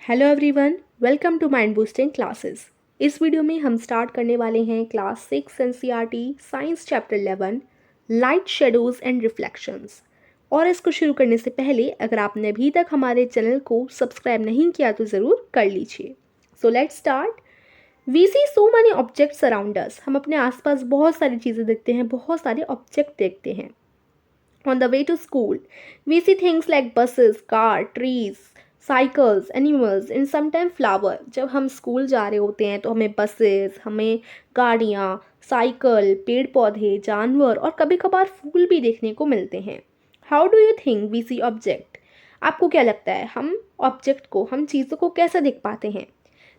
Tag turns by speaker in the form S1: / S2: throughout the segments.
S1: Hello everyone, welcome to mind boosting classes. इस video में हम स्टार्ट करने वाले हैं class 6 NCERT science chapter 11 light shadows and reflections. और इसको शुरू करने से पहले अगर आपने अभी तक हमारे चैनल को सब्सक्राइब नहीं किया तो ज़रूर कर लीजिए। So let's start. We see so many objects around us. हम अपने आसपास बहुत सारी चीज़ें देखते हैं, बहुत सारे ऑब्जेक्ट देखते हैं। On the way to school, we see things like buses, car, trees, cycles, animals and sometime flower. जब हम स्कूल जा रहे होते हैं तो हमें बसेस, हमें गाड़ियाँ, साइकिल, पेड़ पौधे, जानवर और कभी कभार फूल भी देखने को मिलते हैं। How do you think we see object? आपको क्या लगता है हम ऑब्जेक्ट को, हम चीज़ों को कैसे देख पाते हैं?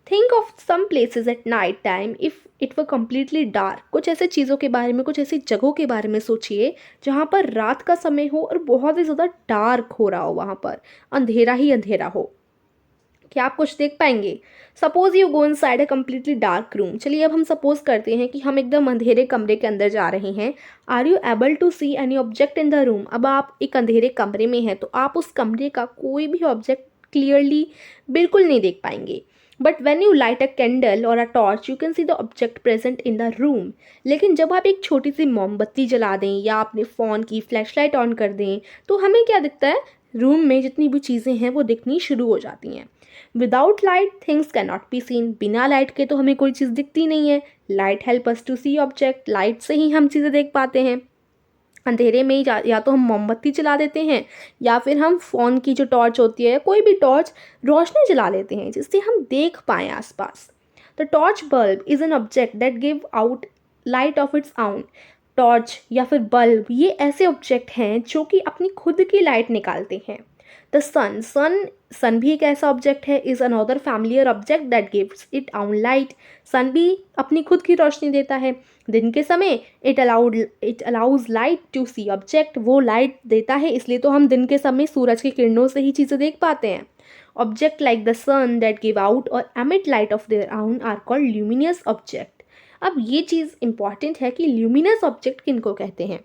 S1: Think of some places at night time if it were completely dark. कुछ ऐसे चीज़ों के बारे में, कुछ ऐसी जगहों के बारे में सोचिए जहाँ पर रात का समय हो और बहुत ही ज़्यादा डार्क हो रहा हो, वहाँ पर अंधेरा ही अंधेरा हो। क्या आप कुछ देख पाएंगे? Suppose you go inside a completely dark room. चलिए अब हम सपोज करते हैं कि हम एकदम अंधेरे कमरे के अंदर जा रहे हैं। Are you able to see any object in the room? अब आप एक अंधेरे कमरे में हैं तो आप उस कमरे का कोई भी ऑब्जेक्ट क्लियरली बिल्कुल नहीं देख पाएंगे। But when you light a candle और a torch you can see the object present in the room. लेकिन जब आप एक छोटी सी मोमबत्ती जला दें या अपने फ़ोन की फ्लैश लाइट ऑन कर दें तो हमें क्या दिखता है? रूम में जितनी भी चीज़ें हैं वो दिखनी शुरू हो जाती हैं। Without light things can not be seen. बिना लाइट के तो हमें कोई चीज़ दिखती नहीं है। Light help us to see object. Light से ही हम चीज़ें देख पाते हैं। अंधेरे में ही या तो हम मोमबत्ती जला देते हैं या फिर हम फ़ोन की जो टॉर्च होती है, कोई भी टॉर्च, रोशनी जला लेते हैं जिससे हम देख पाएँ आसपास। The torch bulb is an object that give out light of its आउन। टॉर्च या फिर बल्ब ये ऐसे ऑब्जेक्ट हैं जो कि अपनी खुद की लाइट निकालते हैं। द सन भी एक ऐसा ऑब्जेक्ट है, is another familiar object that gives it आउन लाइट। सन भी अपनी खुद की रोशनी देता है। दिन के समय it allows light to see object. वो लाइट देता है इसलिए तो हम दिन के समय सूरज की किरणों से ही चीज़ें देख पाते हैं। Object like the sun that give out और emit light of their own are called luminous object. अब ये चीज़ इंपॉर्टेंट है कि ल्यूमिनस ऑब्जेक्ट किनको कहते हैं।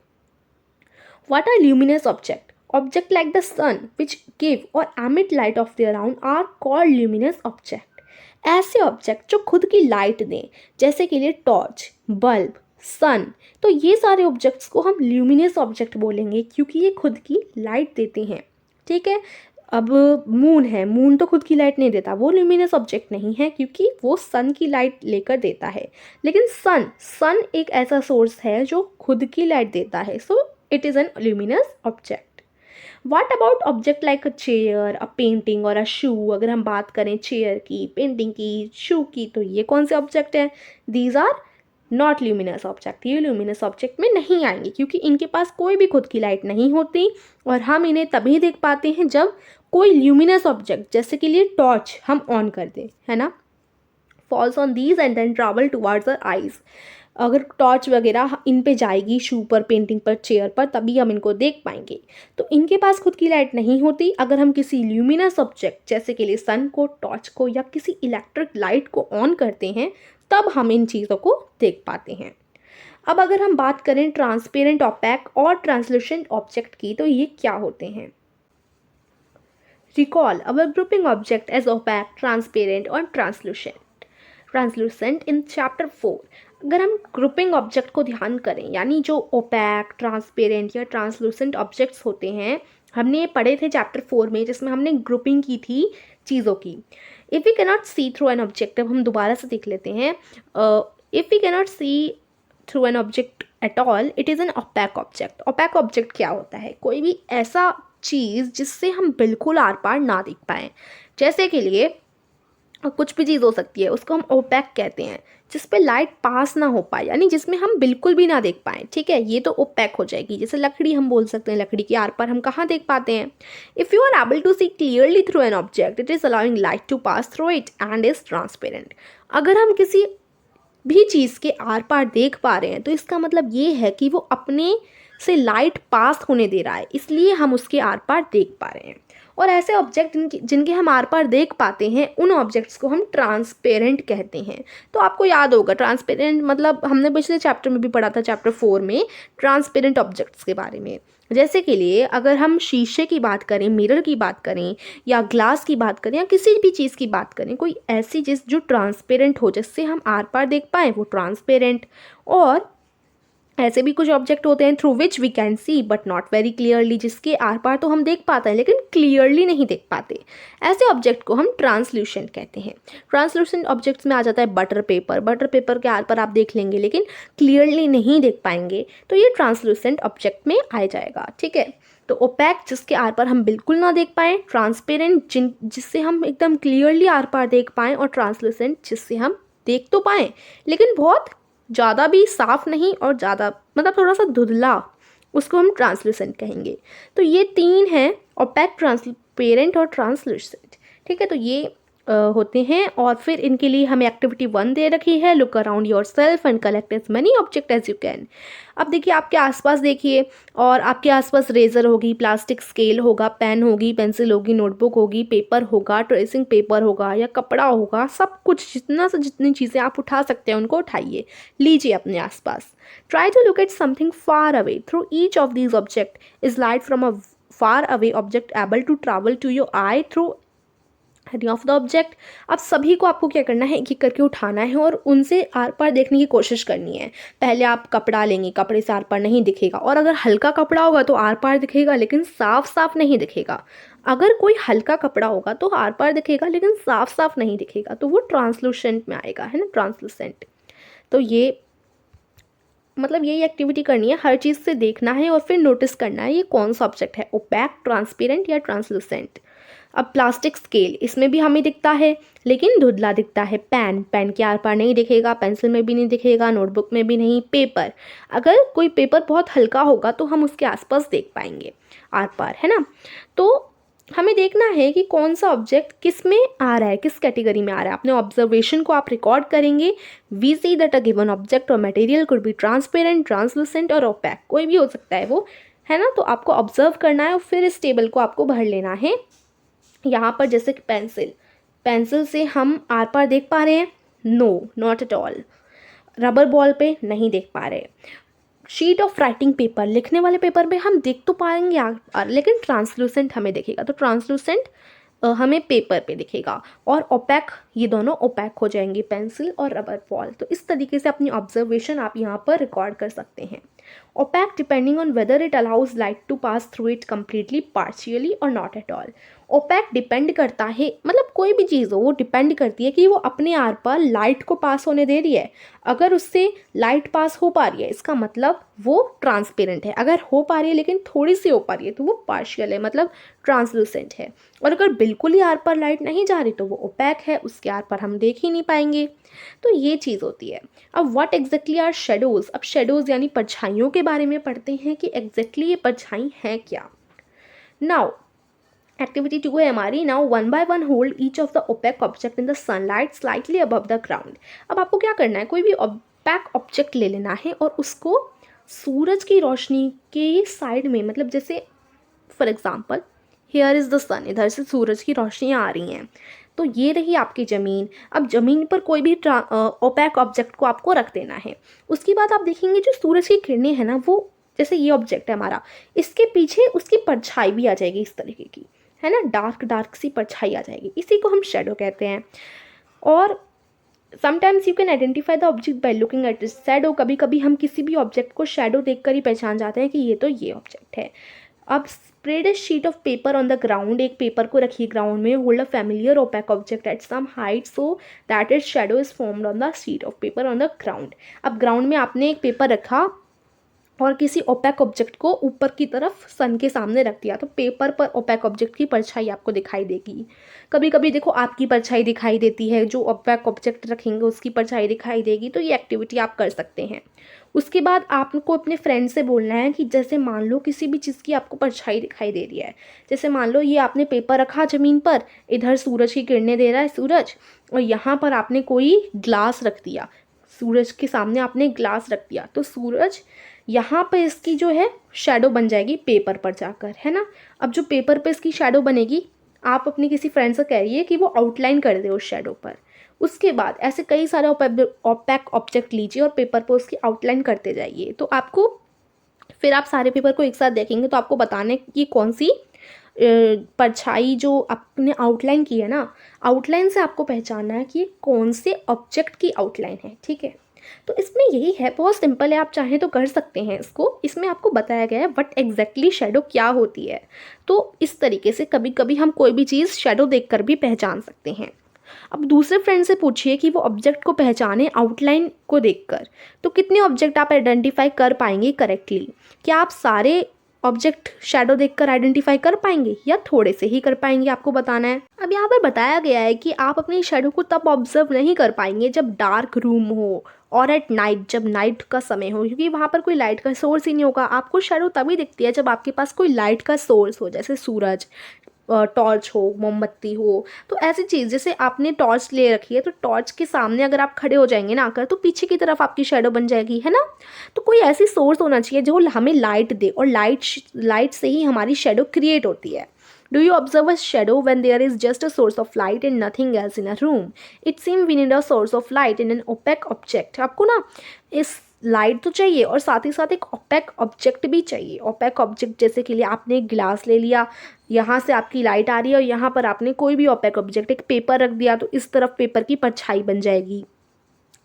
S1: What are luminous objects? Objects like the sun, which give or emit light of their own, are called luminous objects. ऐसे object जो खुद की लाइट दें, जैसे कि लिए टॉर्च, बल्ब, सन, तो ये सारे ऑब्जेक्ट्स को हम ल्यूमिनस ऑब्जेक्ट बोलेंगे क्योंकि ये खुद की लाइट देते हैं। ठीक है। अब मून है, मून तो खुद की लाइट नहीं देता, वो ल्यूमिनस ऑब्जेक्ट नहीं है क्योंकि वो सन की लाइट लेकर देता है। लेकिन सन एक ऐसा सोर्स है जो खुद की लाइट देता है, सो it is an luminous object. What about object like a chair, a painting और a shoe? अगर हम बात करें चेयर की, पेंटिंग की, शू की, तो ये कौन से ऑब्जेक्ट हैं? These are not luminous object. ये luminous object में नहीं आएंगे क्योंकि इनके पास कोई भी खुद की लाइट नहीं होती और हम इन्हें तभी देख पाते हैं जब कोई luminous object जैसे कि लिए टॉर्च हम ऑन कर दें, है ना, falls on these and then travel towards our eyes. अगर टॉर्च वगैरह इन पे जाएगी, शू पर, पेंटिंग पर, चेयर पर, तभी हम इनको देख पाएंगे। तो इनके पास खुद की लाइट नहीं होती। अगर हम किसी ल्यूमिनस ऑब्जेक्ट जैसे कि लिए सन को, टॉर्च को या किसी इलेक्ट्रिक लाइट को ऑन करते हैं तब हम इन चीज़ों को देख पाते हैं। अब अगर हम बात करें ट्रांसपेरेंट, ओपैक और ट्रांसलूसेंट ऑब्जेक्ट की, तो ये क्या होते हैं? Recall our grouping object as opaque, transparent और ट्रांसलूसेंट इन चैप्टर 4। अगर हम ग्रुपिंग ऑब्जेक्ट को ध्यान करें, यानी जो ओपैक, ट्रांसपेरेंट या ट्रांसलूसेंट ऑब्जेक्ट्स होते हैं, हमने ये पढ़े थे चैप्टर 4 में जिसमें हमने ग्रुपिंग की थी चीज़ों की। If we cannot see through an object, अब हम दोबारा से देख लेते हैं। If we cannot see through an object at all it is an opaque object. Opaque object क्या होता है? कोई भी ऐसा चीज़ जिससे हम बिल्कुल आर पार ना देख पाएँ। जैसे कि लिए कुछ भी चीज़ हो सकती है, उसको हम ओपैक कहते हैं, जिस पे लाइट पास ना हो पाए, यानी जिसमें हम बिल्कुल भी ना देख पाएँ। ठीक है, ये तो ओपैक हो जाएगी। जैसे लकड़ी हम बोल सकते हैं, लकड़ी के आर पार हम कहाँ देख पाते हैं? If you are able to see clearly through an object it is allowing light to pass through it and is transparent. अगर हम किसी भी चीज़ के आर पार देख पा रहे हैं तो इसका मतलब ये है कि वो अपने से लाइट पास होने दे रहा है, इसलिए हम उसके आर पार देख पा रहे हैं। और ऐसे ऑब्जेक्ट जिनके हम आर पार देख पाते हैं उन ऑब्जेक्ट्स को हम ट्रांसपेरेंट कहते हैं। तो आपको याद होगा ट्रांसपेरेंट मतलब हमने पिछले चैप्टर में भी पढ़ा था, चैप्टर 4 में, ट्रांसपेरेंट ऑब्जेक्ट्स के बारे में। जैसे के लिए अगर हम शीशे की बात करें, मिरर की बात करें, या ग्लास की बात करें, या किसी भी चीज़ की बात करें, कोई ऐसी चीज़ जो ट्रांसपेरेंट हो, जिससे हम आर पार देख पाएँ, वो ट्रांसपेरेंट। और ऐसे भी कुछ ऑब्जेक्ट होते हैं through which we can see but not very clearly, जिसके आर पार तो हम देख पाते हैं लेकिन क्लियरली नहीं देख पाते। ऐसे ऑब्जेक्ट को हम ट्रांसल्यूसेंट कहते हैं। ट्रांसल्यूसेंट ऑब्जेक्ट्स में आ जाता है बटर पेपर। बटर पेपर के आर पार आप देख लेंगे लेकिन क्लियरली नहीं देख पाएंगे, तो ये ट्रांसल्यूसेंट ऑब्जेक्ट में आ जाएगा। ठीक है, तो ओपैक जिसके आर पार हम बिल्कुल ना देख पाएँ, ट्रांसपेरेंट जिससे हम एकदम क्लियरली आर पार देख पाएँ, और ट्रांसल्यूसेंट जिससे हम देख तो पाएँ लेकिन बहुत ज़्यादा भी साफ़ नहीं और ज़्यादा मतलब थोड़ा सा धुंधला, उसको हम ट्रांसलूसेंट कहेंगे। तो ये 3 हैं, ओपैक, ट्रांसपेरेंट और ट्रांसलूसेंट। ठीक है, तो ये होते हैं। और फिर इनके लिए हमें एक्टिविटी 1 दे रखी है, look around yourself and collect as many object as you can. अब देखिए आपके आसपास देखिए, और आपके आसपास रेज़र होगी, प्लास्टिक स्केल होगा, पेन होगी, पेंसिल होगी, नोटबुक होगी, पेपर होगा, ट्रेसिंग पेपर होगा या कपड़ा होगा, सब कुछ जितना से जितनी चीज़ें आप उठा सकते हैं उनको उठाइए, लीजिए अपने आसपास। Try to look at something far away. Through each of these object is light from a far away object able to travel to your eye through any of the object. अब सभी को आपको क्या करना है, एक एक करके उठाना है और उनसे आर पार देखने की कोशिश करनी है। पहले आप कपड़ा लेंगे, कपड़े से आर पार नहीं दिखेगा, और अगर हल्का कपड़ा होगा तो आर पार दिखेगा लेकिन साफ साफ नहीं दिखेगा। अगर कोई हल्का कपड़ा होगा तो आर पार दिखेगा लेकिन साफ साफ नहीं दिखेगा, तो वो ट्रांसलूसेंट में आएगा, है ना, ट्रांसलूसेंट। तो ये मतलब यही एक्टिविटी करनी है, हर चीज़ से देखना है और फिर नोटिस करना है ये कौन सा ऑब्जेक्ट है, ओपैक, ट्रांसपेरेंट या ट्रांसलूसेंट। अब प्लास्टिक स्केल, इसमें भी हमें दिखता है लेकिन धुंधला दिखता है। पेन, पेन के आर पार नहीं दिखेगा, पेंसिल में भी नहीं दिखेगा, नोटबुक में भी नहीं। पेपर, अगर कोई पेपर बहुत हल्का होगा तो हम उसके आसपास देख पाएंगे आर पार, है ना। तो हमें देखना है कि कौन सा ऑब्जेक्ट किस में आ रहा है, किस कैटेगरी में आ रहा है। अपने ऑब्जर्वेशन को आप रिकॉर्ड करेंगे। We see that a given object और material could be transparent, translucent और ओपैक, कोई भी हो सकता है वो, है ना। तो आपको ऑब्जर्व करना है और फिर इस टेबल को आपको भर लेना है। यहाँ पर जैसे कि पेंसिल, पेंसिल से हम आर पार देख पा रहे हैं, no, not at all. Rubber ball पे नहीं देख पा रहे। शीट ऑफ राइटिंग पेपर, लिखने वाले पेपर पे हम देख तो पाएंगे लेकिन ट्रांसलूसेंट हमें दिखेगा। तो ट्रांसलूसेंट हमें पेपर पे दिखेगा, और ओपैक, ये दोनों ओपैक हो जाएंगे, पेंसिल और रबर बॉल। तो इस तरीके से अपनी ऑब्जर्वेशन आप यहाँ पर रिकॉर्ड कर सकते हैं। Opaque depending on whether it allows light to pass through it completely, partially और not at all. Opaque depend करता है, मतलब कोई भी चीज़ हो वो डिपेंड करती है कि वो अपने आर पार लाइट को पास होने दे रही है। अगर उससे लाइट पास हो पा रही है इसका मतलब वो ट्रांसपेरेंट है, अगर हो पा रही है लेकिन थोड़ी सी हो पा रही है तो वो पार्शियल है, मतलब ट्रांसलूसेंट है। और अगर बिल्कुल ही आर पार लाइट नहीं जा रही तो वो ओपैक है, उसके आर पार हम देख ही नहीं पाएंगे। तो ये चीज़ होती है। अब व्हाट एग्जैक्टली आर शेडोज़, अब शेडोज़ यानी परछाइयों के बारे में पढ़ते हैं कि एग्जैक्टली ये परछाई है क्या। नाउ एक्टिविटी 2 है हमारी। Now one by one hold each of the opaque object in the sunlight slightly above the ground. अब आपको क्या करना है, कोई भी ओपैक ऑब्जेक्ट ले लेना है और उसको सूरज की रोशनी के साइड में, मतलब जैसे for example here is the sun, इधर से सूरज की रोशनियाँ आ रही हैं, तो ये रही आपकी ज़मीन। अब ज़मीन पर कोई भी ओपैक ऑब्जेक्ट को आपको रख देना है। उसके बाद आप देखेंगे जो सूरज की किरणें हैं ना, वो जैसे ये ऑब्जेक्ट है हमारा, इसके पीछे उसकी परछाई भी आ जाएगी इस तरीके की, है ना, डार्क डार्क सी परछाई आ जाएगी, इसी को हम शेडो कहते हैं। और sometimes you can identify the object by looking at its shadow, कभी कभी हम किसी भी ऑब्जेक्ट को शैडो देखकर ही पहचान जाते हैं कि ये तो ये ऑब्जेक्ट है। अब spread a sheet of paper on the ground, एक पेपर को रखिए ग्राउंड में। Hold a familiar opaque object at some height so that its shadow is formed on the sheet of paper on the ground. अब ground में आपने एक paper रखा और किसी ओपैक ऑब्जेक्ट को ऊपर की तरफ सन के सामने रख दिया, तो पेपर पर ओपैक ऑब्जेक्ट की परछाई आपको दिखाई देगी। कभी कभी देखो आपकी परछाई दिखाई देती है, जो ओपैक ऑब्जेक्ट रखेंगे उसकी परछाई दिखाई देगी। तो ये एक्टिविटी आप कर सकते हैं। उसके बाद आपको अपने फ्रेंड से बोलना है कि जैसे मान लो किसी भी चीज़ की आपको परछाई दिखाई दे रही है, जैसे मान लो ये आपने पेपर रखा ज़मीन पर, इधर सूरज की किरणें दे रहा है सूरज, और यहाँ पर आपने कोई ग्लास रख दिया, सूरज के सामने आपने ग्लास रख दिया, तो सूरज यहाँ पर इसकी जो है शेडो बन जाएगी पेपर पर जाकर, है ना। अब जो पेपर पर इसकी शेडो बनेगी, आप अपनी किसी फ्रेंड से कह रही है कि वो आउटलाइन कर दे उस शेडो पर। उसके बाद ऐसे कई सारे ओपैक ऑब्जेक्ट लीजिए और पेपर पर उसकी आउटलाइन करते जाइए। तो आपको फिर आप सारे पेपर को एक साथ देखेंगे तो आपको बताना है कि कौन सी परछाई जो आपने आउटलाइन की है ना, आउटलाइन से आपको पहचानना है कि कौन से ऑब्जेक्ट की आउटलाइन है, ठीक है। तो इसमें यही है, बहुत सिंपल है, आप चाहें तो कर सकते हैं इसको। इसमें आपको बताया गया है व्हाट एग्जैक्टली शेडो क्या होती है। तो इस तरीके से कभी कभी हम कोई भी चीज़ शेडो देखकर भी पहचान सकते हैं। अब दूसरे फ्रेंड से पूछिए कि वो ऑब्जेक्ट को पहचाने आउटलाइन को देखकर। तो कितने ऑब्जेक्ट आप आइडेंटिफाई कर पाएंगे करेक्टली? क्या आप सारे ऑब्जेक्ट शैडो देखकर आइडेंटिफाई कर पाएंगे या थोड़े से ही कर पाएंगे, आपको बताना है। अब यहाँ पर बताया गया है कि आप अपनी शैडो को तब ऑब्जर्व नहीं कर पाएंगे जब डार्क रूम हो और एट नाइट, जब नाइट का समय हो, क्योंकि वहाँ पर कोई लाइट का सोर्स ही नहीं होगा। आपको शैडो तभी दिखती है जब आपके पास कोई लाइट का सोर्स हो, जैसे सूरज, टॉर्च हो, मोमबत्ती हो। तो ऐसी चीज़, जैसे आपने टॉर्च ले रखी है तो टॉर्च के सामने अगर आप खड़े हो जाएंगे ना आकर, तो पीछे की तरफ आपकी शेडो बन जाएगी, है ना। तो कोई ऐसी सोर्स होना चाहिए जो हमें लाइट दे, और लाइट से ही हमारी शेडो क्रिएट होती है। Do you observe a shadow when there is just a source of light and nothing else in a room? It seems we need a source of light in an opaque object. आपको ना इस light तो चाहिए और साथ ही साथ एक opaque object भी चाहिए। ओपेक ऑब्जेक्ट जैसे कि लिए आपने एक गिलास ले लिया, यहाँ से आपकी लाइट आ रही है और यहाँ पर आपने कोई भी ओपेक ऑब्जेक्ट, एक पेपर रख दिया, तो इस तरफ पेपर की परछाई बन जाएगी।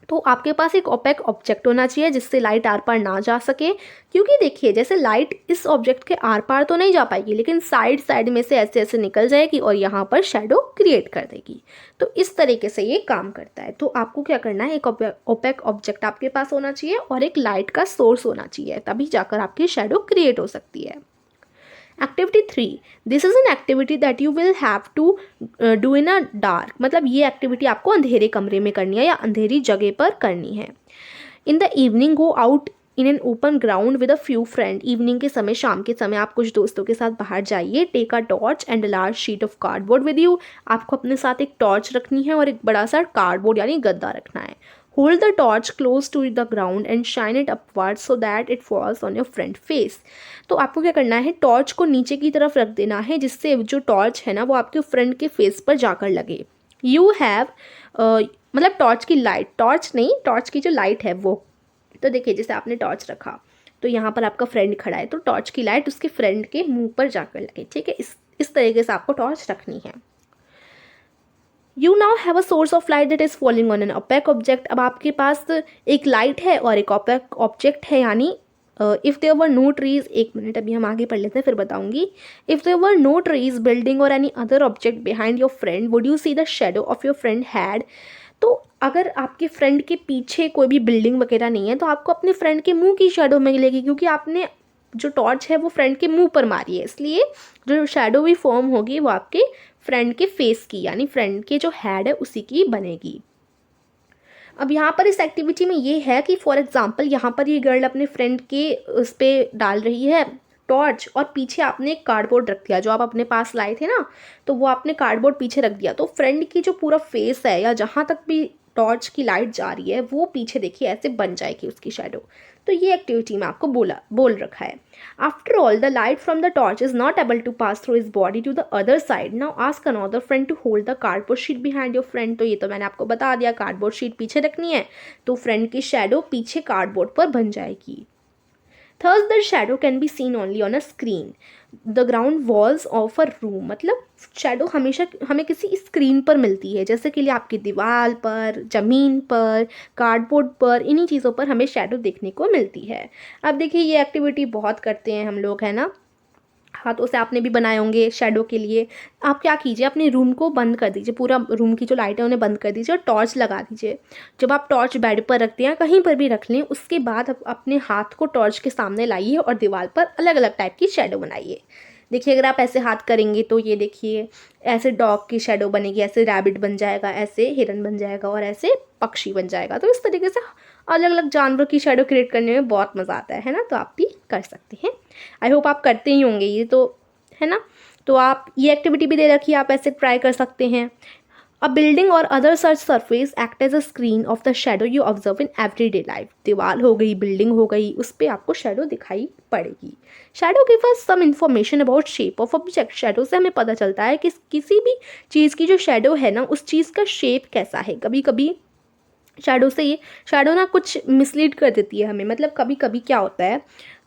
S1: तो आपके पास एक ओपेक ऑब्जेक्ट होना चाहिए जिससे लाइट आर पार ना जा सके, क्योंकि देखिए जैसे लाइट इस ऑब्जेक्ट के आर पार तो नहीं जा पाएगी, लेकिन साइड साइड में से ऐसे ऐसे निकल जाएगी और यहाँ पर शेडो क्रिएट कर देगी। तो इस तरीके से ये काम करता है। तो आपको क्या करना है, एक ओपेक ऑब्जेक्ट आपके पास होना चाहिए और एक लाइट का सोर्स होना चाहिए, तभी जाकर आपकी शेडो क्रिएट हो सकती है। Activity 3, this is an activity that you will have to do in a dark. मतलब ये एक्टिविटी आपको अंधेरे कमरे में करनी है या अंधेरी जगह पर करनी है। In the evening go out in an open ground with a few friend. Evening के समय, शाम के समय आप कुछ दोस्तों के साथ बाहर जाइए। Take a torch and a large sheet of cardboard with you. आपको अपने साथ एक टॉर्च रखनी है और एक बड़ा सा कार्डबोर्ड यानी गद्दा रखना है। Hold the torch close to the ground and shine it upward so that it falls on your front face. तो आपको क्या करना है, टॉर्च को नीचे की तरफ रख देना है जिससे जो टॉर्च है ना वो आपके फ्रंट के फेस पर जाकर लगे। यू हैव मतलब टॉर्च की लाइट, टॉर्च नहीं, टॉर्च की जो लाइट है वो। तो देखिए जैसे आपने टॉर्च रखा तो यहाँ पर आपका फ्रेंड खड़ा है, तो टॉर्च की लाइट उसके फ्रेंड के मुंह पर जाकर लगे, ठीक है। इस तरीके से आपको टॉर्च रखनी है। You now have a source of light that is falling on an opaque object. अब आपके पास एक लाइट है और एक ओपेक ऑब्जेक्ट है, यानी if there were no trees, एक मिनट अभी हम आगे पढ़ लेते हैं फिर बताऊंगी। If there were no trees, building और any other object behind your friend, would you see the shadow of your friend head. तो अगर आपके फ्रेंड के पीछे कोई भी बिल्डिंग वगैरह नहीं है तो आपको अपने फ्रेंड के मुंह की शेडो मिलेगी, क्योंकि आपने जो टॉर्च है वो फ्रेंड के मुंह पर मारी है, इसलिए जो शेडो भी फॉर्म होगी वो आपके फ्रेंड के फेस की, यानी फ्रेंड के जो हेड है उसी की बनेगी। अब यहाँ पर इस एक्टिविटी में ये है कि फॉर एग्जांपल यहाँ पर ये गर्ल अपने फ्रेंड के उस पर डाल रही है टॉर्च और पीछे आपने एक कार्डबोर्ड रख दिया जो आप अपने पास लाए थे ना, तो वो आपने कार्डबोर्ड पीछे रख दिया। तो फ्रेंड की जो पूरा फेस है या जहाँ तक भी टॉर्च की लाइट जा रही है वो पीछे देखिए ऐसे बन जाएगी उसकी शेडो। तो ये एक्टिविटी में आपको बोल रखा है। After all the light from the torch is not able to pass through his body to the other side. Now ask another friend to hold the cardboard sheet behind your friend. तो ये तो मैंने आपको बता दिया, cardboard sheet पीछे रखनी है तो फ्रेंड की शेडो पीछे कार्डबोर्ड पर बन जाएगी। Thus the shadow can be seen only on a screen, the ground walls of a room। मतलब शेडो हमेशा हमें किसी स्क्रीन पर मिलती है, जैसे कि लिए आपकी दीवार पर, ज़मीन पर, कार्डबोर्ड पर, इन्हीं चीज़ों पर हमें शेडो देखने को मिलती है। अब देखिए ये एक्टिविटी बहुत करते हैं हम लोग, है ना। हाथों से आपने भी बनाए होंगे शेडो के लिए। आप क्या कीजिए, अपने रूम को बंद कर दीजिए, पूरा रूम की जो लाइट है उन्हें बंद कर दीजिए और टॉर्च लगा दीजिए। जब आप टॉर्च बेड पर रखते हैं कहीं पर भी रख लें, उसके बाद आप अपने हाथ को टॉर्च के सामने लाइए और दीवार पर अलग अलग टाइप की शेडो बनाइए। देखिए अगर आप ऐसे हाथ करेंगे तो ये देखिए ऐसे डॉग की शेडो बनेगी, ऐसे रैबिट बन जाएगा, ऐसे हिरन बन जाएगा और ऐसे पक्षी बन जाएगा। तो इस तरीके से अलग अलग जानवरों की शेडो क्रिएट करने में बहुत मज़ा आता है ना। तो आप भी कर सकते हैं। आई होप आप करते ही होंगे ये, तो है ना। तो आप ये एक्टिविटी भी दे रखी है, आप ऐसे ट्राई कर सकते हैं। अ बिल्डिंग और other such surface act as a screen of the shadow you observe in everyday life. दीवार हो गई, बिल्डिंग हो गई, उस पर आपको शेडो दिखाई पड़ेगी। Shadow give us some information about shape of object. Shadow से हमें पता चलता है कि किसी भी चीज़ की जो शेडो है ना, उस चीज़ का शेप कैसा है। कभी कभी शेडो ना कुछ मिसलीड कर देती है हमें। मतलब कभी कभी क्या होता है,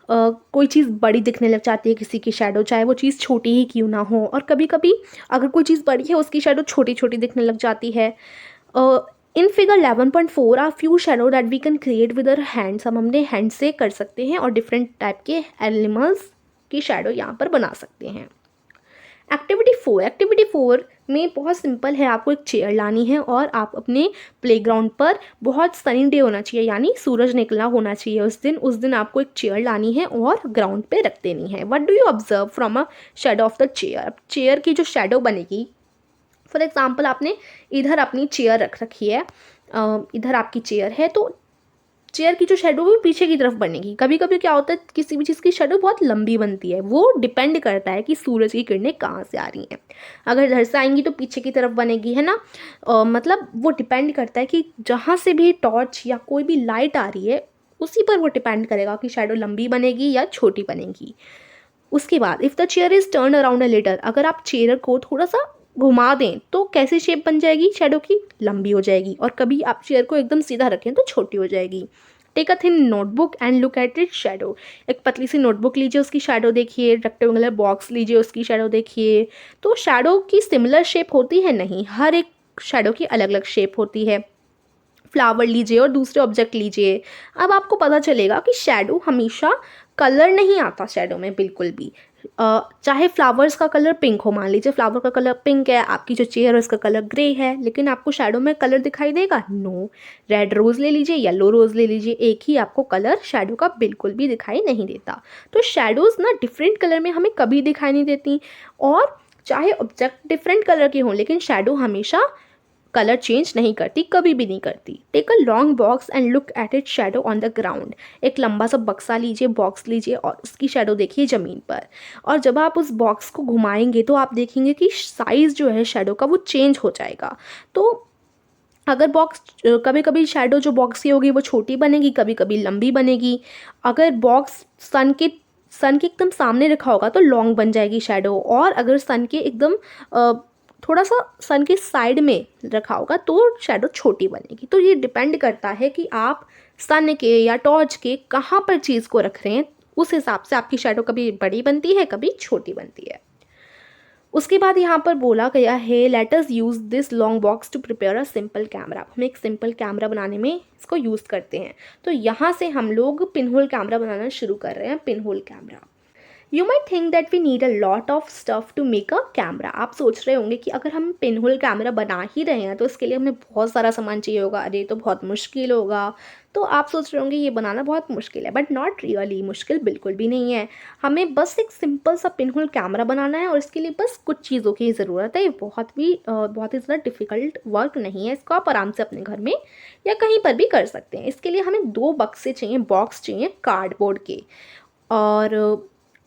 S1: कोई चीज़ बड़ी दिखने लग जाती है किसी की शेडो, चाहे वो चीज़ छोटी ही क्यों ना हो। और कभी कभी अगर कोई चीज़ बड़ी है उसकी शेडो छोटी छोटी दिखने लग जाती है। In figure 11.4 are few shadow that we can create with our hands. हम अपने हैंड से कर सकते हैं और डिफरेंट टाइप के एनिमल्स की शेडो यहाँ पर बना सकते हैं। एक्टिविटी 4 में बहुत सिंपल है। आपको एक चेयर लानी है और आप अपने प्लेग्राउंड पर, बहुत सनी डे होना चाहिए यानी सूरज निकला होना चाहिए उस दिन आपको एक चेयर लानी है और ग्राउंड पे रख देनी है। What do you observe from a shadow of the chair. Chair की जो शेडो बनेगी, फॉर एग्जाम्पल आपने इधर अपनी चेयर रख रखी है, इधर आपकी चेयर है, तो चेयर की जो शेडो है पीछे की तरफ बनेगी। कभी कभी क्या होता है, किसी भी चीज़ की शेडो बहुत लंबी बनती है। वो डिपेंड करता है कि सूरज की किरणें कहाँ से आ रही हैं। अगर इधर से आएंगी तो पीछे की तरफ बनेगी, है ना। मतलब वो डिपेंड करता है कि जहाँ से भी टॉर्च या कोई भी लाइट आ रही है उसी पर वो डिपेंड करेगा कि शेडो लंबी बनेगी या छोटी बनेगी। उसके बाद if the chair is turn around a little, अगर आप चेयर को थोड़ा सा घुमा दें तो कैसी शेप बन जाएगी शेडो की, लंबी हो जाएगी। और कभी आप चेयर को एकदम सीधा रखें तो छोटी हो जाएगी। Take a thin notebook and look at it shadow. एक पतली सी नोटबुक लीजिए, उसकी शेडो देखिए। रेक्टेंगुलर बॉक्स लीजिए, उसकी शेडो देखिए। तो शेडो की सिमिलर शेप होती है नहीं, हर एक शेडो की अलग अलग शेप होती है। फ्लावर लीजिए और दूसरे ऑब्जेक्ट लीजिए। अब आपको पता चलेगा कि शेडो हमेशा कलर नहीं आता शेडो में बिल्कुल भी। चाहे फ्लावर्स का कलर पिंक हो, मान लीजिए फ्लावर का कलर पिंक है, आपकी जो चेयर है उसका कलर ग्रे है, लेकिन आपको शेडो में कलर दिखाई देगा? नो। रेड रोज़ ले लीजिए, येलो रोज़ ले लीजिए, एक ही आपको कलर शेडो का बिल्कुल भी दिखाई नहीं देता। तो शेडोज़ ना डिफरेंट कलर में हमें कभी दिखाई नहीं देती। और चाहे ऑब्जेक्ट डिफरेंट कलर के हों, लेकिन शेडो हमेशा कलर चेंज नहीं करती, कभी भी नहीं करती। Take a long box and look at it shadow on the ground. एक लंबा सा बक्सा लीजिए, बॉक्स लीजिए और उसकी शेडो देखिए ज़मीन पर। और जब आप उस बॉक्स को घुमाएंगे तो आप देखेंगे कि साइज़ जो है शेडो का वो चेंज हो जाएगा। तो अगर बॉक्स, कभी कभी शेडो जो बॉक्स की होगी वो छोटी बनेगी, कभी कभी लंबी बनेगी। अगर बॉक्स सन के एकदम सामने रखा होगा तो लॉन्ग बन जाएगी शेडो। और अगर सन के एकदम थोड़ा सा सन के साइड में रखा होगा तो शेडो छोटी बनेगी। तो ये डिपेंड करता है कि आप सन के या टॉर्च के कहाँ पर चीज़ को रख रहे हैं, उस हिसाब से आपकी शेडो कभी बड़ी बनती है, कभी छोटी बनती है। उसके बाद यहाँ पर बोला गया है let us use this long box to prepare a simple camera. हम एक सिंपल कैमरा बनाने में इसको यूज़ करते हैं। तो यहाँ से हम लोग पिनहोल कैमरा बनाना शुरू कर रहे हैं। Pinhole camera, you might think that we need a lot of stuff to make a camera. आप सोच रहे होंगे कि अगर हम पिनहोल कैमरा बना ही रहे हैं तो इसके लिए हमें बहुत सारा सामान चाहिए होगा, अरे तो बहुत मुश्किल होगा। तो आप सोच रहे होंगे ये बनाना बहुत मुश्किल है, बट नॉट रियली, मुश्किल बिल्कुल भी नहीं है। हमें बस एक सिंपल सा पिनहोल कैमरा बनाना है और इसके लिए बस कुछ चीज़ों की ज़रूरत है। ये बहुत ही ज़्यादा डिफ़िकल्ट वर्क नहीं है, इसको आप आराम से अपने घर में या कहीं पर भी कर सकते हैं। इसके लिए हमें 2 बक्से चाहिए, बॉक्स चाहिए कार्डबोर्ड के। और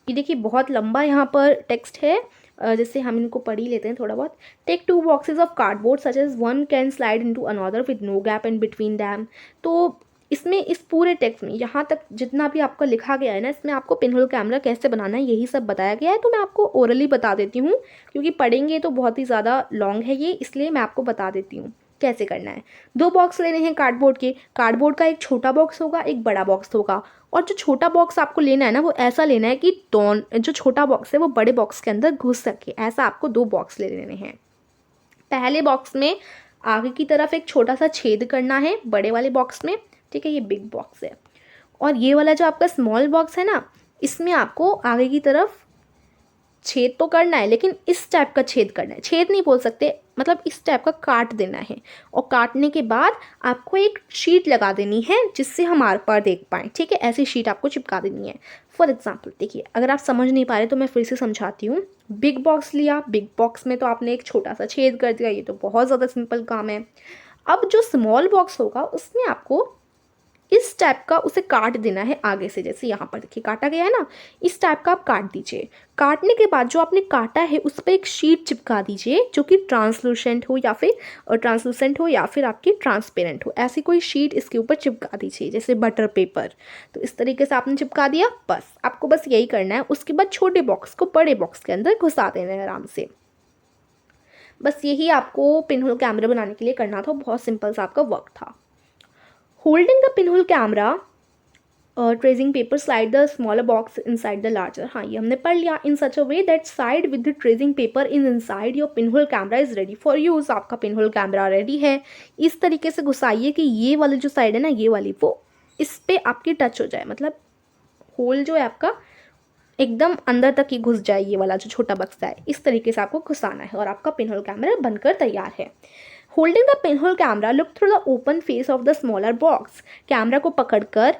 S1: ये देखिए बहुत लंबा यहाँ पर टेक्स्ट है, जैसे हम इनको पढ़ ही लेते हैं थोड़ा बहुत। Take 2 boxes of cardboard such as one can slide into another with no gap in between them. तो इसमें इस पूरे टेक्स्ट में यहाँ तक जितना भी आपका लिखा गया है ना, इसमें आपको पिनहोल कैमरा कैसे बनाना है यही सब बताया गया है। तो मैं आपको ओरली बता देती हूँ, क्योंकि पढ़ेंगे तो बहुत ही ज़्यादा लॉन्ग है ये, इसलिए मैं आपको बता देती हूँ कैसे करना है। 2 बॉक्स लेने हैं कार्डबोर्ड के। कार्डबोर्ड का एक छोटा बॉक्स होगा, एक बड़ा बॉक्स होगा। और जो छोटा बॉक्स आपको लेना है ना, वो ऐसा लेना है कि जो छोटा बॉक्स है वो बड़े बॉक्स के अंदर घुस सके। ऐसा आपको 2 बॉक्स ले लेने हैं। पहले बॉक्स में आगे की तरफ एक छोटा सा छेद करना है बड़े वाले बॉक्स में, ठीक है, ये बिग बॉक्स है। और ये वाला जो आपका स्मॉल बॉक्स है ना, इसमें आपको आगे की तरफ छेद तो करना है, लेकिन इस टाइप का छेद करना है। छेद नहीं बोल सकते, मतलब इस टाइप का काट देना है। और काटने के बाद आपको एक शीट लगा देनी है जिससे हम आर पार देख पाएँ, ठीक है। ऐसी शीट आपको चिपका देनी है। फॉर एग्जाम्पल देखिए, अगर आप समझ नहीं पा रहे तो मैं फिर से समझाती हूँ। बिग बॉक्स लिया, बिग बॉक्स में तो आपने एक छोटा सा छेद कर दिया, ये तो बहुत ज़्यादा सिंपल काम है। अब जो स्मॉल बॉक्स होगा उसमें आपको इस टाइप का उसे काट देना है आगे से, जैसे यहाँ पर देखिए काटा गया है ना, इस टाइप का आप काट दीजिए। काटने के बाद जो आपने काटा है उस पर एक शीट चिपका दीजिए जो कि ट्रांसलूसेंट हो या फिर आपकी ट्रांसपेरेंट हो, ऐसी कोई शीट इसके ऊपर चिपका दीजिए जैसे बटर पेपर। तो इस तरीके से आपने चिपका दिया, बस आपको बस यही करना है। उसके बाद छोटे बॉक्स को बड़े बॉक्स के अंदर घुसा देना है आराम से। बस यही आपको पिनहोल कैमरा बनाने के लिए करना था, बहुत सिंपल सा आपका वर्क था। Holding the pinhole camera, tracing paper slide the smaller box inside the larger. हाँ, ये हमने पढ़ लिया। In such a way that side with the tracing paper in inside your pinhole camera is ready for use. आपका pinhole camera ready है। इस तरीके से घुसाइए कि ये वाली जो साइड है ना, ये वाली, वो इस पर आपकी टच हो जाए, मतलब होल जो है आपका एकदम अंदर तक ही घुस जाए, ये वाला जो छोटा बक्सा है। इस तरीके से आपको घुसाना है और आपका पिनहोल कैमरा बनकर तैयार है। Holding the pinhole camera, look through the open face of the smaller box. Camera को पकड़कर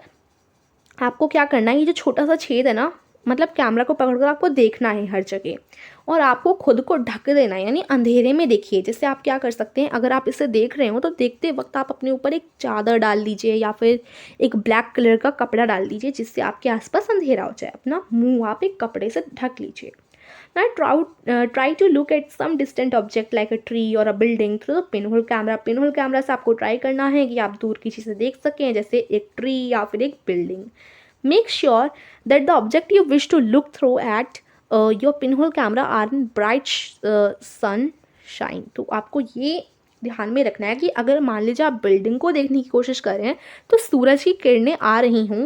S1: आपको क्या करना है, ये जो छोटा सा छेद है ना, मतलब कैमरा को पकड़कर आपको देखना है हर जगह, और आपको खुद को ढक देना है, यानी अंधेरे में देखिए। जैसे आप क्या कर सकते हैं, अगर आप इसे देख रहे हो तो देखते वक्त आप अपने ऊपर एक चादर डाल लीजिए या फिर एक ब्लैक कलर का कपड़ा डाल दीजिए जिससे आपके आसपास अंधेरा हो जाए। अपना मुंह आप एक कपड़े से ढक लीजिए। Now try to look at some distant object like a tree or a building through the pinhole camera. Pinhole camera से आपको ट्राई करना है कि आप दूर की चीज़ें देख सकें, जैसे एक ट्री या फिर एक building. Make sure that the object you wish to look through at your pinhole camera are in bright sunshine. तो आपको ये ध्यान में रखना है कि अगर मान लीजिए आप बिल्डिंग को देखने की कोशिश कर रहे हैं तो सूरज की किरणें आ रही हों।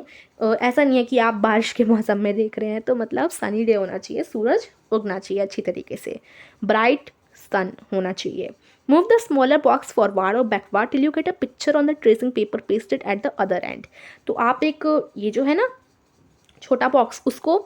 S1: ऐसा नहीं है कि आप बारिश के मौसम में देख रहे हैं, तो मतलब सनी डे होना चाहिए, सूरज उगना चाहिए अच्छी तरीके से, ब्राइट सन होना चाहिए। Move the smaller box forward और backward till you get a picture on the tracing paper pasted at the other end. तो आप एक ये जो है ना छोटा बॉक्स, उसको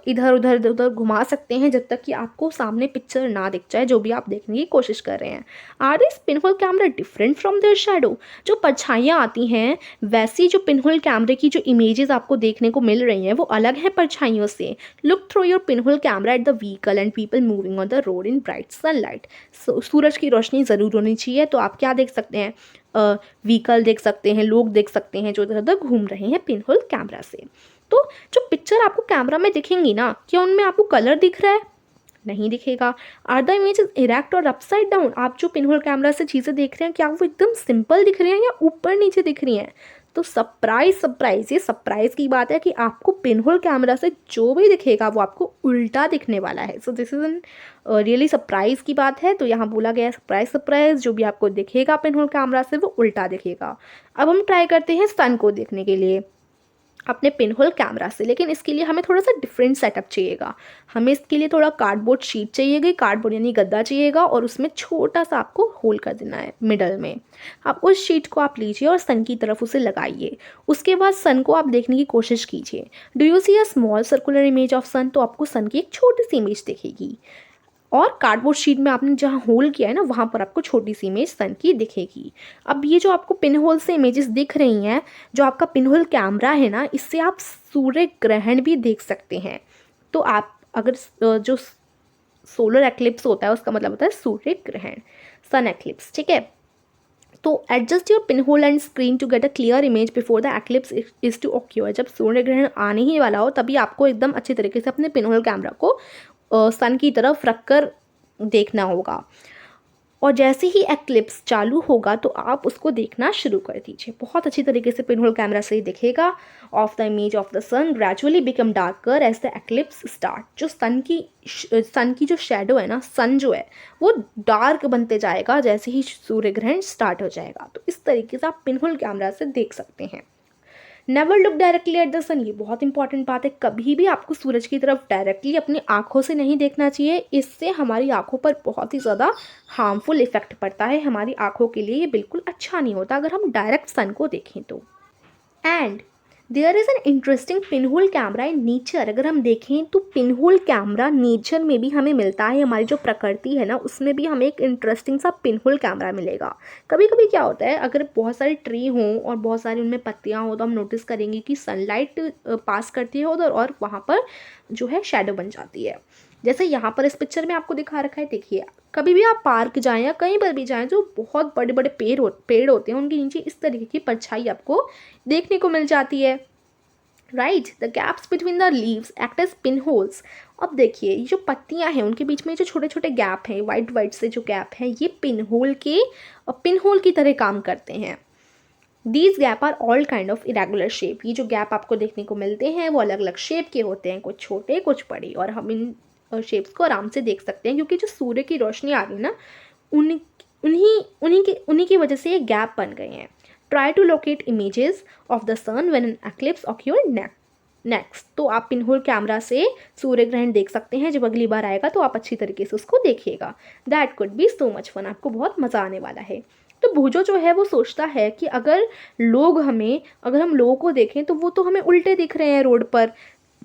S1: इधर उधर घुमा सकते हैं जब तक कि आपको सामने पिक्चर ना दिख जाए जो भी आप देखने की कोशिश कर रहे हैं। Are this pinhole camera different from their shadow. जो परछाइयाँ आती हैं वैसी जो पिनहोल कैमरे की जो इमेजेस आपको देखने को मिल रही हैं वो अलग हैं परछाइयों से। Look through your pinhole camera at the vehicle and people moving on the road in bright sunlight. सूरज की रोशनी ज़रूर होनी चाहिए, तो आप क्या देख सकते हैं, व्हीकल देख सकते हैं, लोग देख सकते हैं जो इधर उधर घूम रहे हैं पिनहोल कैमरा से। तो जो पिक्चर आपको कैमरा में दिखेंगी ना, क्या उनमें आपको कलर दिख रहा है? नहीं दिखेगा। आर द इमेजेस इरेक्ट और अपसाइड डाउन। आप जो पिनहोल कैमरा से चीज़ें देख रहे हैं क्या वो एकदम सिंपल दिख रही हैं या ऊपर नीचे दिख रही हैं? तो सरप्राइज, ये सरप्राइज की बात है कि आपको पिनहोल कैमरा से जो भी दिखेगा वो आपको उल्टा दिखने वाला है। So this is an really surprise की बात है। तो यहाँ बोला गया है सरप्राइज जो भी आपको दिखेगा पिनहोल कैमरा से वो उल्टा दिखेगा। अब हम ट्राई करते हैं सन को देखने के लिए अपने पिनहोल कैमरा से, लेकिन इसके लिए हमें थोड़ा सा डिफरेंट सेटअप चाहिएगा। हमें इसके लिए थोड़ा कार्डबोर्ड शीट चाहिएगी, कार्डबोर्ड यानी गद्दा चाहिएगा, और उसमें छोटा सा आपको होल कर देना है मिडल में। आप उस शीट को आप लीजिए और सन की तरफ उसे लगाइए। उसके बाद सन को आप देखने की कोशिश कीजिए। Do you see a small circular image of sun? तो आपको सन की एक छोटी सी इमेज दिखेगी, और कार्डबोर्ड शीट में आपने जहाँ होल किया है ना वहाँ पर आपको छोटी सी इमेज सन की दिखेगी। अब ये जो आपको पिन होल से इमेजेस दिख रही हैं, जो आपका पिन होल कैमरा है ना, इससे आप सूर्य ग्रहण भी देख सकते हैं। तो आप अगर जो सोलर एक्लिप्स होता है उसका मतलब होता है सूर्य ग्रहण, सन एक्लिप्स, ठीक है। तो adjust your pin hole and screen to get a clear image before the eclipse is to occur. जब सूर्य ग्रहण आने ही वाला हो तभी आपको एकदम अच्छे तरीके से अपने पिन होल कैमरा को सन की तरफ रखकर देखना होगा, और जैसे ही एक्लिप्स चालू होगा तो आप उसको देखना शुरू कर दीजिए। बहुत अच्छी तरीके से पिनहोल कैमरा से ही दिखेगा। Of the image of the sun gradually become darker as the eclipse start. जो सन की जो शेडो है ना, सन जो है वो डार्क बनते जाएगा जैसे ही सूर्य ग्रहण स्टार्ट हो जाएगा। तो इस तरीके से आप पिनहोल कैमरा से देख सकते हैं। Never look directly at the sun. ये बहुत इंपॉर्टेंट बात है, कभी भी आपको सूरज की तरफ डायरेक्टली अपनी आंखों से नहीं देखना चाहिए। इससे हमारी आंखों पर बहुत ही ज़्यादा हार्मफुल इफेक्ट पड़ता है। हमारी आंखों के लिए ये बिल्कुल अच्छा नहीं होता अगर हम डायरेक्ट सन को देखें तो। And there is an interesting pinhole camera in nature. अगर हम देखें तो पिनहोल कैमरा नेचर में भी हमें मिलता है। हमारी जो प्रकृति है ना उसमें भी हमें एक इंटरेस्टिंग सा पिनहोल कैमरा मिलेगा। कभी कभी क्या होता है, अगर बहुत सारे ट्री हों और बहुत सारी उनमें पत्तियां हों तो हम नोटिस करेंगे कि सनलाइट पास करती है उधर और वहाँ पर जो है शेडो बन जाती है। जैसे यहाँ पर इस पिक्चर में आपको दिखा रखा है, देखिए कभी भी आप पार्क जाएं या कहीं पर भी जाएं जो बहुत बड़े बड़े पेड़ होते हैं, उनके नीचे इस तरीके की परछाई आपको देखने को मिल जाती है। Right, the gaps between the leaves act as pin holes. अब देखिए ये जो पत्तियां हैं उनके बीच में जो छोटे छोटे गैप हैं, वाइट वाइट से जो गैप हैं, ये पिन होल की तरह काम करते हैं। These gap are all kind of irregular shape. ये जो गैप आपको देखने को मिलते हैं वो अलग अलग शेप के होते हैं, कुछ छोटे कुछ बड़े, और हम इन शेप्स को आराम से देख सकते हैं क्योंकि जो सूर्य की रोशनी आ रही है ना, उन्हीं की वजह से ये गैप बन गए हैं। Try to locate images of the sun when an eclipse occur next. तो आप पिनहोल कैमरा से सूर्य ग्रहण देख सकते हैं, जब अगली बार आएगा तो आप अच्छी तरीके से उसको देखिएगा। That could be so much fun, आपको बहुत मज़ा आने वाला है। तो भूजो जो है वो सोचता है कि अगर हम लोगों को देखें तो वो तो हमें उल्टे दिख रहे हैं रोड पर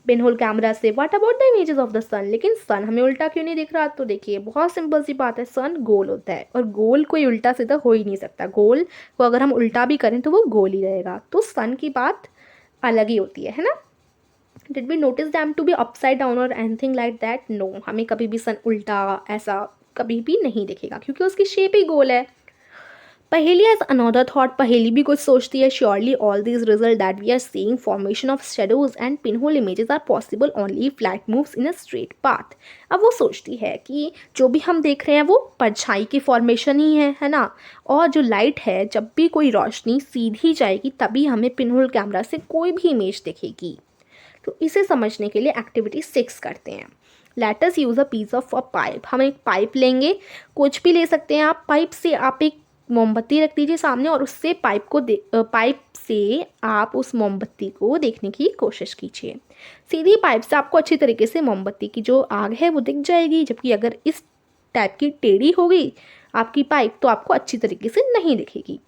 S1: पिनहोल कैमरा से, what about the images of the sun, लेकिन सन हमें उल्टा क्यों नहीं दिख रहा? तो देखिए बहुत सिंपल सी बात है, सन गोल होता है और गोल कोई उल्टा सीधा हो ही नहीं सकता। गोल को अगर हम उल्टा भी करें तो वो गोल ही रहेगा। तो सन की बात अलग ही होती है ना। Did we notice them to be upside down और एनीथिंग लाइक दैट? नो, हमें कभी भी सन उल्टा ऐसा कभी भी नहीं दिखेगा क्योंकि उसकी शेप ही गोल है। पहेली एज अनदर थॉट, पहेली भी कुछ सोचती है। Surely all these result that we are seeing, formation of shadows and pinhole images are possible only if light moves in a straight path. अब वो सोचती है कि जो भी हम देख रहे हैं वो परछाई की फॉर्मेशन ही है ना, और जो लाइट है, जब भी कोई रोशनी सीधी जाएगी तभी हमें पिनहोल कैमरा से कोई भी इमेज दिखेगी। तो इसे समझने के लिए एक्टिविटी 6 करते हैं। Let us use a piece of a pipe. हम एक पाइप लेंगे, कुछ भी ले सकते हैं आप। पाइप से आप एक मोमबत्ती रख दीजिए सामने और उससे पाइप से आप उस मोमबत्ती को देखने की कोशिश कीजिए। सीधी पाइप से आपको अच्छी तरीके से मोमबत्ती की जो आग है वो दिख जाएगी, जबकि अगर इस टाइप की टेढ़ी हो गई आपकी पाइप तो आपको अच्छी तरीके से नहीं दिखेगी।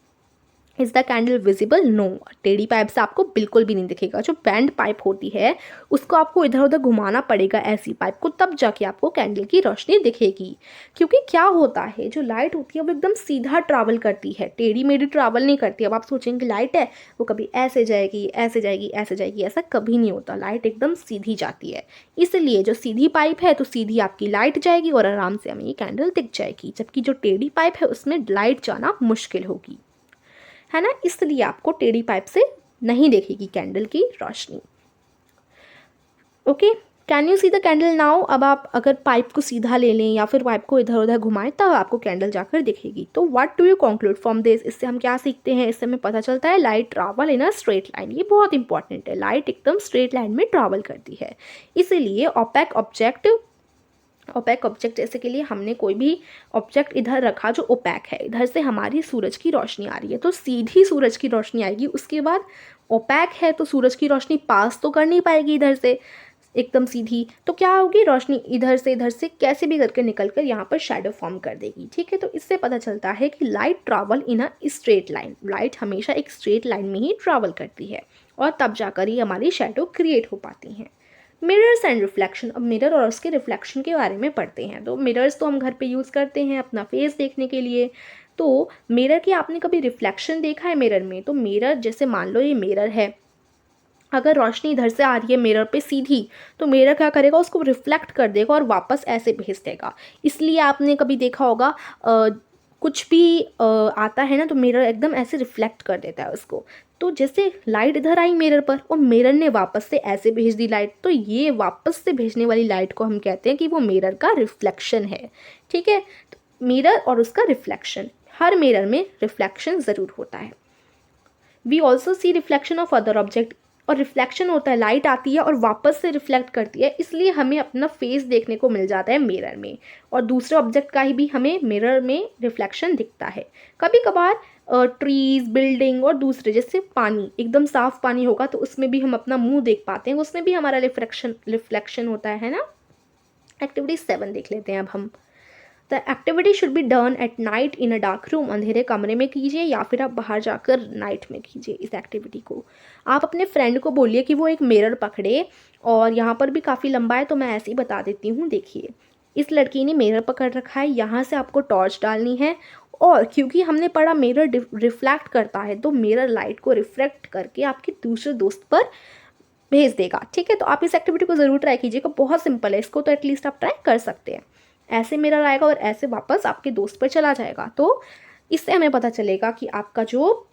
S1: Is the candle visible? No, टेढ़ी पाइप से आपको बिल्कुल भी नहीं दिखेगा। जो बैंड पाइप होती है उसको आपको इधर उधर घुमाना पड़ेगा, ऐसी पाइप को, तब जाके आपको कैंडल की रोशनी दिखेगी। क्योंकि क्या होता है, जो लाइट होती है वो एकदम सीधा ट्रैवल करती है, टेढ़ी मेढ़ी ट्रैवल नहीं करती। अब आप सोचेंगे लाइट है वो कभी ऐसे जाएगी ऐसे जाएगी ऐसे जाएगी, ऐसा कभी नहीं होता। लाइट एकदम सीधी जाती है, इसलिए जो सीधी पाइप है तो सीधी आपकी लाइट जाएगी और आराम से हमें ये कैंडल दिख जाएगी, जबकि जो टेढ़ी पाइप है उसमें लाइट जाना मुश्किल होगी, है ना। इसलिए आपको टेढ़ी पाइप से नहीं देखेगी कैंडल की रोशनी। Okay, can you see the candle now? अब आप अगर पाइप को सीधा ले लें या फिर पाइप को इधर उधर घुमाएं तब आपको कैंडल जाकर दिखेगी। तो what do you conclude from this? इससे हम क्या सीखते हैं? इससे हमें पता चलता है light travel in a straight line. ये बहुत इंपॉर्टेंट है, लाइट एकदम स्ट्रेट लाइन में ट्रैवल करती है। इसीलिए ओपेक ऑब्जेक्ट जैसे के लिए हमने कोई भी ऑब्जेक्ट इधर रखा जो ओपैक है, इधर से हमारी सूरज की रोशनी आ रही है तो सीधी सूरज की रोशनी आएगी। उसके बाद ओपैक है तो सूरज की रोशनी पास तो कर नहीं पाएगी इधर से एकदम सीधी, तो क्या होगी, रोशनी इधर से कैसे भी करके निकल कर यहाँ पर शेडो फॉर्म कर देगी। ठीक है, तो इससे पता चलता है कि light travel in a straight line. Light हमेशा एक स्ट्रेट लाइन में ही ट्रैवल करती है और तब जाकर ही हमारी शेडो क्रिएट हो पाती हैं। Mirrors and reflection. अब मिरर और उसके रिफ्लेक्शन के बारे में पढ़ते हैं। तो मिरर्स तो हम घर पे यूज़ करते हैं अपना फेस देखने के लिए। तो मिरर की आपने कभी रिफ्लेक्शन देखा है मिरर में? तो मिरर, जैसे मान लो ये मिरर है, अगर रोशनी इधर से आ रही है मिरर पे सीधी, तो मिरर क्या करेगा, उसको रिफ्लेक्ट कर देगा और वापस ऐसे भेज देगा। इसलिए आपने कभी देखा होगा कुछ भी आता है ना तो मिरर एकदम ऐसे रिफ्लेक्ट कर देता है उसको। तो जैसे लाइट इधर आई मिरर पर और मिरर ने वापस से ऐसे भेज दी लाइट, तो ये वापस से भेजने वाली लाइट को हम कहते हैं कि वो मिरर का रिफ्लेक्शन है। ठीक है, तो मिरर और उसका रिफ्लेक्शन, हर मिरर में रिफ्लेक्शन ज़रूर होता है। We also see reflection of other object. और रिफ्लेक्शन होता है, लाइट आती है और वापस से रिफ्लेक्ट करती है, इसलिए हमें अपना फेस देखने को मिल जाता है मिरर में, और दूसरे ऑब्जेक्ट का ही भी हमें मिरर में रिफ्लेक्शन दिखता है। कभी कभार ट्रीज, बिल्डिंग और दूसरे, जैसे पानी, एकदम साफ पानी होगा तो उसमें भी हम अपना मुंह देख पाते हैं, उसमें भी हमारा रिफ्लेक्शन होता है ना। एक्टिविटी 7 देख लेते हैं अब हम। The activity should be done at night in a dark room. अंधेरे कमरे में कीजिए या फिर आप बाहर जाकर नाइट में कीजिए इस एक्टिविटी को। आप अपने फ्रेंड को बोलिए कि वो एक मिरर पकड़े, और यहाँ पर भी काफ़ी लंबा है तो मैं ऐसे ही बता देती हूँ। देखिए, इस लड़की ने मिरर पकड़ रखा है, यहाँ से आपको टॉर्च डालनी है, और क्योंकि हमने पढ़ा मिरर रिफ्लेक्ट करता है तो मिरर लाइट को रिफ्लेक्ट करके आपके दूसरे दोस्त पर भेज देगा। ठीक है, तो आप इस एक्टिविटी को ज़रूर ट्राई कीजिएगा, बहुत सिंपल है, इसको तो एटलीस्ट आप ट्राई कर सकते हैं। ऐसे मिरर आएगा और ऐसे वापस आपके दोस्त पर चला जाएगा। तो इससे हमें पता चलेगा कि आपका जो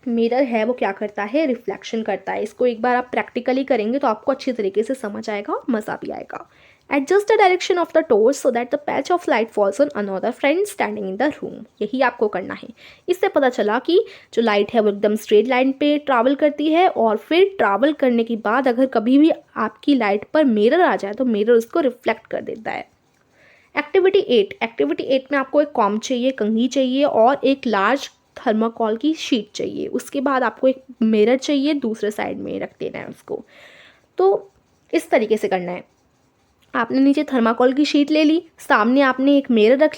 S1: मिरर है वो क्या करता है, रिफ्लेक्शन करता है। इसको एक बार आप प्रैक्टिकली करेंगे तो आपको अच्छी तरीके से समझ आएगा और मज़ा भी आएगा। Adjust the direction of the torch so that the patch of light falls on another friend standing in the room. यही आपको करना है। इससे पता चला कि जो लाइट है वो एकदम स्ट्रेट लाइन पे ट्रैवल करती है, और फिर ट्रैवल करने के बाद अगर कभी भी आपकी लाइट पर मिरर आ जाए तो मिरर उसको रिफ्लेक्ट कर देता है। एक्टिविटी 8 में आपको एक कॉम चाहिए, कंघी चाहिए और एक लार्ज थर्माकोल की शीट चाहिए। उसके बाद आपको एक मिरर चाहिए, दूसरे साइड में रख देना है उसको। तो इस तरीके से करना है। आपने नीचे थर्माकोल की शीट ले ली, सामने आपने एक मिरर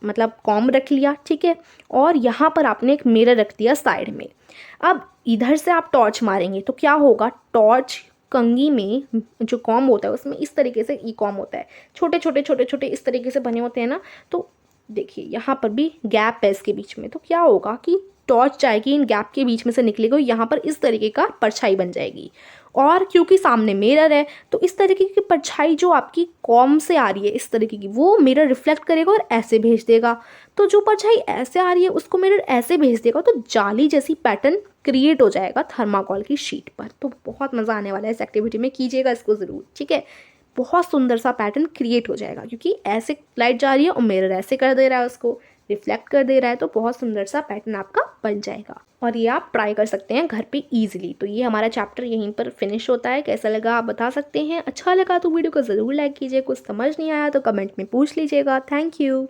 S1: मतलब कॉम रख लिया, ठीक है, और यहाँ पर आपने एक मिरर रख दिया साइड में। अब इधर से आप टॉर्च मारेंगे तो क्या होगा, टॉर्च कंघी में जो कॉम होता है उसमें इस तरीके से ई कॉम होता है, छोटे छोटे इस तरीके से बने होते हैं ना। तो देखिए यहाँ पर भी गैप है इसके बीच में, तो क्या होगा कि टॉर्च जाएगी, इन गैप के बीच में से निकलेगी, यहाँ पर इस तरीके का परछाई बन जाएगी। और क्योंकि सामने मिरर है तो इस तरीके की परछाई जो आपकी कॉम से आ रही है इस तरीके की, वो मिरर रिफ्लेक्ट करेगा और ऐसे भेज देगा। तो जो परछाई ऐसे आ रही है उसको मिरर ऐसे भेज देगा, तो जाली जैसी पैटर्न क्रिएट हो जाएगा थर्माकोल की शीट पर। तो बहुत मज़ा आने वाला है इस एक्टिविटी में, कीजिएगा इसको ज़रूर, ठीक है। बहुत सुंदर सा पैटर्न क्रिएट हो जाएगा, क्योंकि ऐसे लाइट जा रही है और मिरर ऐसे कर दे रहा है, उसको रिफ्लेक्ट कर दे रहा है, तो बहुत सुंदर सा पैटर्न आपका बन जाएगा। और ये आप ट्राई कर सकते हैं घर पे इजीली। तो ये हमारा चैप्टर यहीं पर फिनिश होता है। कैसा लगा आप बता सकते हैं, अच्छा लगा तो वीडियो को ज़रूर लाइक कीजिए, कुछ समझ नहीं आया तो कमेंट में पूछ लीजिएगा। Thank you.